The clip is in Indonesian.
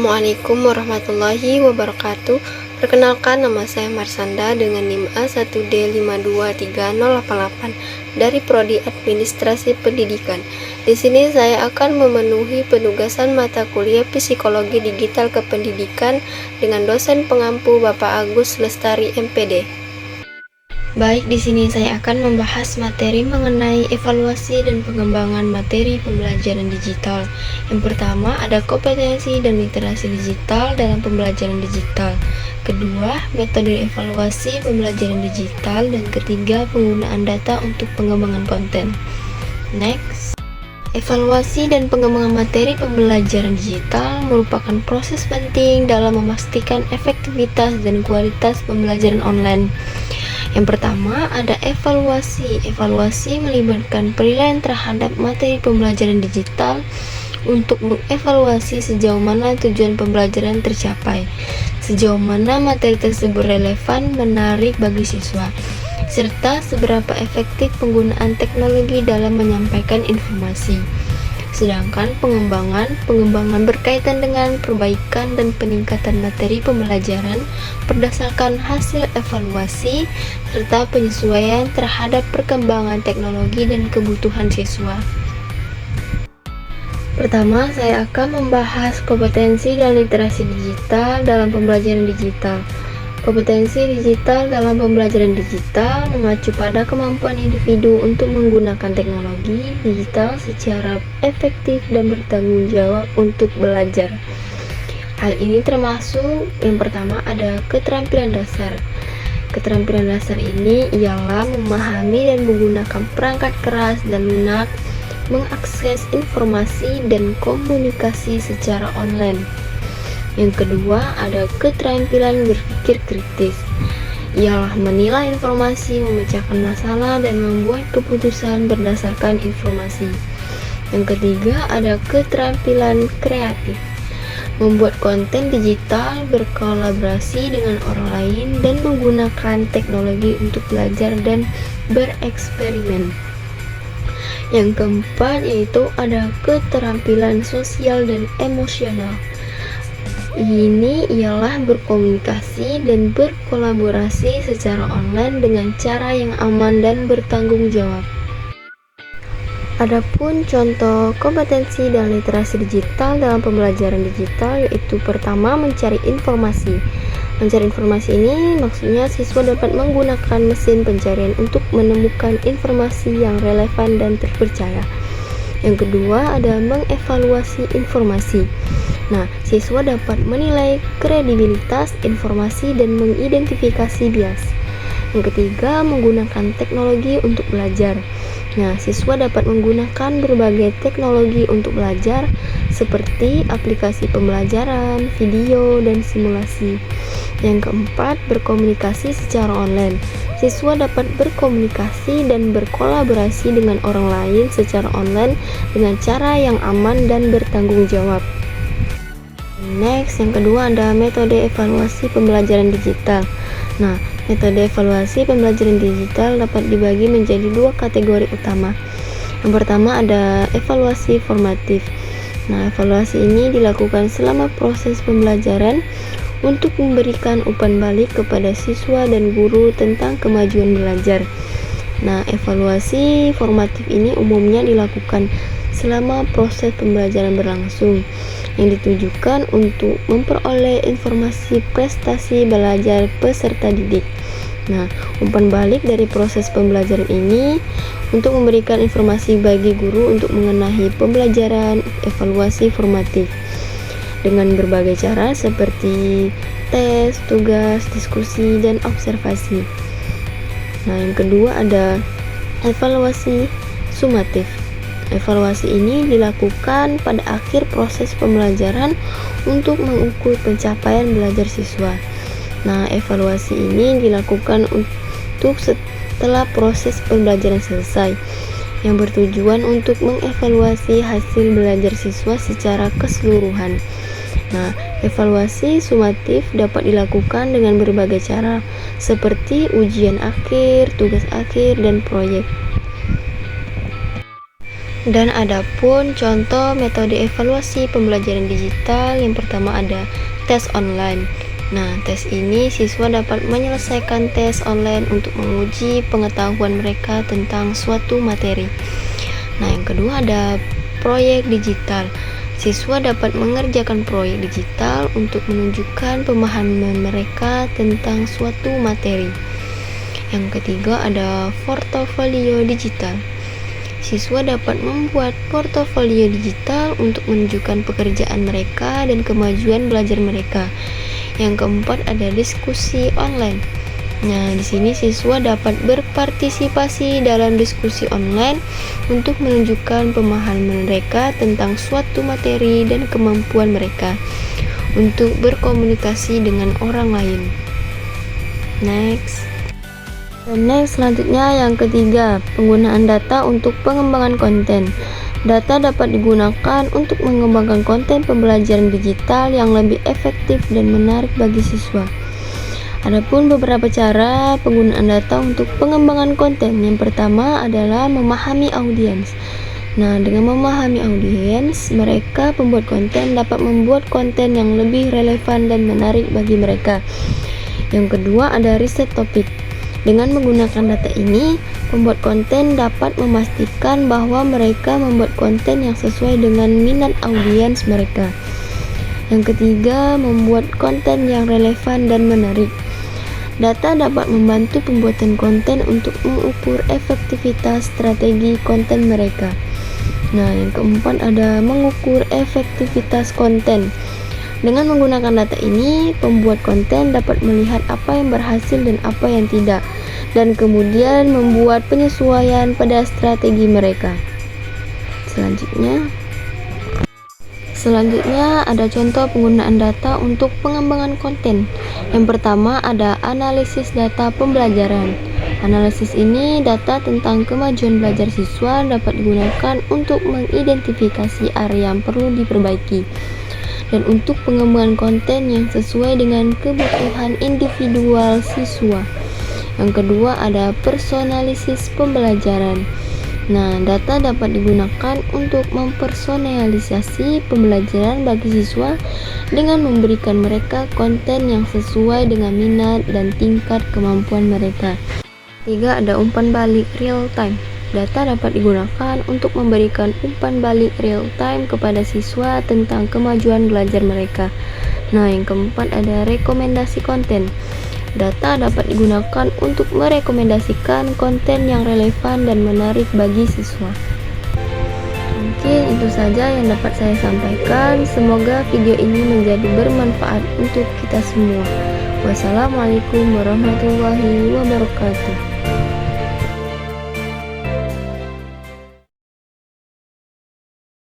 Assalamualaikum warahmatullahi wabarakatuh. Perkenalkan, nama saya Marsanda dengan NIM A1D5230088 dari Prodi Administrasi Pendidikan. Di sini saya akan memenuhi penugasan mata kuliah Psikologi Digital Kependidikan dengan dosen pengampu Bapak Agus Lestari MPD. Baik, di sini saya akan membahas materi mengenai evaluasi dan pengembangan materi pembelajaran digital. Yang pertama, ada kompetensi dan literasi digital dalam pembelajaran digital. Kedua, metode evaluasi pembelajaran digital. Dan ketiga, penggunaan data untuk pengembangan konten. Next. Evaluasi dan pengembangan materi pembelajaran digital merupakan proses penting dalam memastikan efektivitas dan kualitas pembelajaran online. Yang pertama, ada evaluasi. Evaluasi melibatkan penilaian terhadap materi pembelajaran digital untuk mengevaluasi sejauh mana tujuan pembelajaran tercapai, sejauh mana materi tersebut relevan, menarik bagi siswa, serta seberapa efektif penggunaan teknologi dalam menyampaikan informasi. Sedangkan pengembangan berkaitan dengan perbaikan dan peningkatan materi pembelajaran berdasarkan hasil evaluasi serta penyesuaian terhadap perkembangan teknologi dan kebutuhan siswa. Pertama, saya akan membahas kompetensi dan literasi digital dalam pembelajaran digital. Kompetensi digital dalam pembelajaran digital mengacu pada kemampuan individu untuk menggunakan teknologi digital secara efektif dan bertanggung jawab untuk belajar. Hal ini termasuk yang pertama ada keterampilan dasar. Keterampilan dasar ini ialah memahami dan menggunakan perangkat keras dan lunak, mengakses informasi dan komunikasi secara online. Yang kedua, ada keterampilan berpikir kritis, ialah menilai informasi, memecahkan masalah, dan membuat keputusan berdasarkan informasi. Yang ketiga, ada keterampilan kreatif, membuat konten digital, berkolaborasi dengan orang lain, dan menggunakan teknologi untuk belajar dan bereksperimen. Yang keempat, yaitu ada keterampilan sosial dan emosional. Ini ialah berkomunikasi dan berkolaborasi secara online dengan cara yang aman dan bertanggung jawab. Adapun contoh kompetensi dan literasi digital dalam pembelajaran digital yaitu pertama, mencari informasi. Mencari informasi ini maksudnya siswa dapat menggunakan mesin pencarian untuk menemukan informasi yang relevan dan terpercaya. Yang kedua, ada mengevaluasi informasi. Nah, siswa dapat menilai kredibilitas informasi dan mengidentifikasi bias. Yang ketiga, menggunakan teknologi untuk belajar. Nah, siswa dapat menggunakan berbagai teknologi untuk belajar seperti aplikasi pembelajaran, video, dan simulasi. Yang keempat, berkomunikasi secara online. Siswa dapat berkomunikasi dan berkolaborasi dengan orang lain secara online dengan cara yang aman dan bertanggung jawab. Next, yang kedua ada metode evaluasi pembelajaran digital. Nah, metode evaluasi pembelajaran digital dapat dibagi menjadi dua kategori utama. Yang pertama ada evaluasi formatif. Nah, evaluasi ini dilakukan selama proses pembelajaran untuk memberikan umpan balik kepada siswa dan guru tentang kemajuan belajar. Nah, evaluasi formatif ini umumnya dilakukan selama proses pembelajaran berlangsung, yang ditujukan untuk memperoleh informasi prestasi belajar peserta didik. Nah, umpan balik dari proses pembelajaran ini untuk memberikan informasi bagi guru untuk mengenai pembelajaran evaluasi formatif dengan berbagai cara seperti tes, tugas, diskusi, dan observasi. Nah, yang kedua ada evaluasi sumatif. Evaluasi ini dilakukan pada akhir proses pembelajaran untuk mengukur pencapaian belajar siswa. Nah, evaluasi ini dilakukan untuk setelah proses pembelajaran selesai, yang bertujuan untuk mengevaluasi hasil belajar siswa secara keseluruhan. Nah, evaluasi sumatif dapat dilakukan dengan berbagai cara, seperti ujian akhir, tugas akhir, dan proyek. Dan adapun contoh metode evaluasi pembelajaran digital, yang pertama ada tes online. Nah, tes ini siswa dapat menyelesaikan tes online untuk menguji pengetahuan mereka tentang suatu materi. Nah, yang kedua ada proyek digital. Siswa dapat mengerjakan proyek digital untuk menunjukkan pemahaman mereka tentang suatu materi. Yang ketiga ada portofolio digital. Siswa dapat membuat portofolio digital untuk menunjukkan pekerjaan mereka dan kemajuan belajar mereka. Yang keempat ada diskusi online. Nah, di sini siswa dapat berpartisipasi dalam diskusi online untuk menunjukkan pemahaman mereka tentang suatu materi dan kemampuan mereka untuk berkomunikasi dengan orang lain. Next. Selanjutnya yang ketiga, penggunaan data untuk pengembangan konten. Data dapat digunakan untuk mengembangkan konten pembelajaran digital yang lebih efektif dan menarik bagi siswa. Adapun beberapa cara penggunaan data untuk pengembangan konten. Yang pertama adalah memahami audiens. Nah, dengan memahami audiens, mereka pembuat konten dapat membuat konten yang lebih relevan dan menarik bagi mereka. Yang kedua ada riset topik. Dengan menggunakan data ini, pembuat konten dapat memastikan bahwa mereka membuat konten yang sesuai dengan minat audiens mereka. Yang ketiga, membuat konten yang relevan dan menarik. Data dapat membantu pembuatan konten untuk mengukur efektivitas strategi konten mereka. Nah, yang keempat ada mengukur efektivitas konten. Dengan menggunakan data ini, pembuat konten dapat melihat apa yang berhasil dan apa yang tidak, dan kemudian membuat penyesuaian pada strategi mereka. Selanjutnya ada contoh penggunaan data untuk pengembangan konten. Yang pertama ada analisis data pembelajaran. Analisis ini data tentang kemajuan belajar siswa dapat digunakan untuk mengidentifikasi area yang perlu diperbaiki dan untuk pengembangan konten yang sesuai dengan kebutuhan individual siswa. Yang kedua ada personalisis pembelajaran. Nah, data dapat digunakan untuk mempersonalisasi pembelajaran bagi siswa dengan memberikan mereka konten yang sesuai dengan minat dan tingkat kemampuan mereka. Tiga ada umpan balik real time. Data dapat digunakan untuk memberikan umpan balik real time kepada siswa tentang kemajuan belajar mereka. Nah, yang keempat ada rekomendasi konten. Data dapat digunakan untuk merekomendasikan konten yang relevan dan menarik bagi siswa. Mungkin itu saja yang dapat saya sampaikan. Semoga video ini menjadi bermanfaat untuk kita semua. Wassalamualaikum warahmatullahi wabarakatuh.